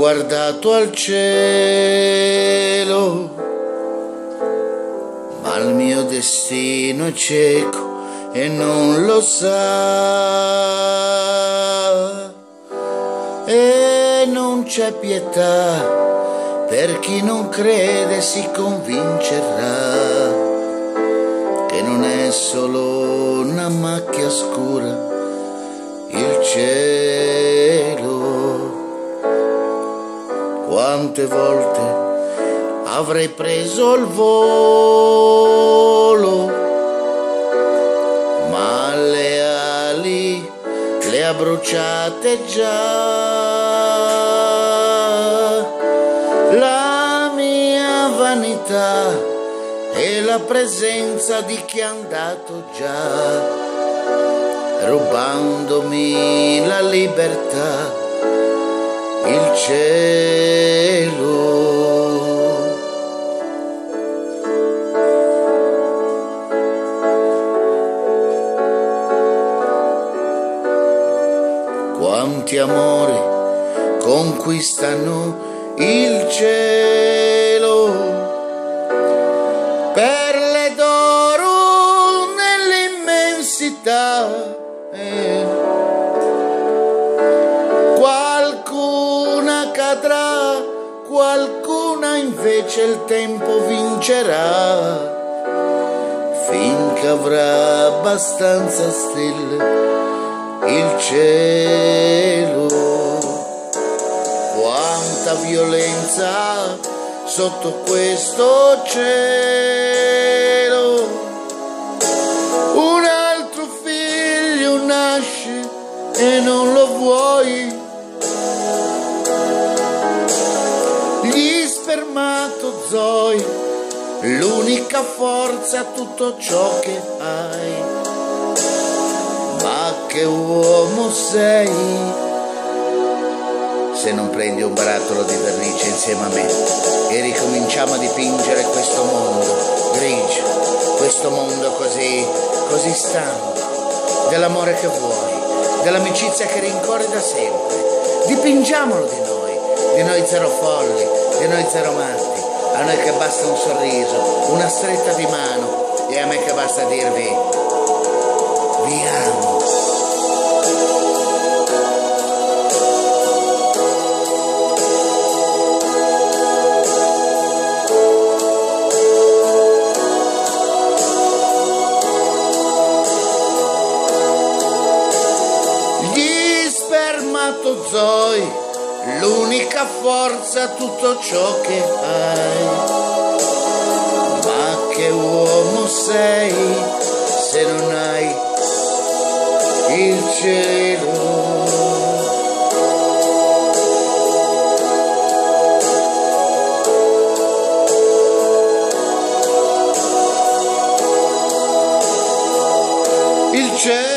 guardato al cielo, ma il mio destino è cieco e non lo sa, e non c'è pietà per chi non crede, si convincerà che non è solo una macchia scura il cielo. Quante volte avrei preso il volo, ma le ali le ha bruciate già. La mia vanità e la presenza di chi è andato già, rubandomi la libertà, il cielo. Quanti amori conquistano il cielo, perle d'oro nell'immensità. Qualcuna cadrà, qualcuna invece il tempo vincerà, finché avrà abbastanza stelle il cielo. Quanta violenza sotto questo cielo. Un altro figlio nasce e non lo vuoi, gli spermatozoi, l'unica forza, tutto ciò che hai. Ma che uomo sei se non prendi un barattolo di vernice insieme a me e ricominciamo a dipingere questo mondo grigio, questo mondo così stanco, dell'amore che vuoi, dell'amicizia che rincorre da sempre. Dipingiamolo di noi zero folli, di noi zero matti, a noi che basta un sorriso, una stretta di mano, e a me che basta dirvi vi amo. Gli spermatozoi, l'unica forza, tutto ciò che hai. Ma che uomo sei se non hai il cielo. Il cielo.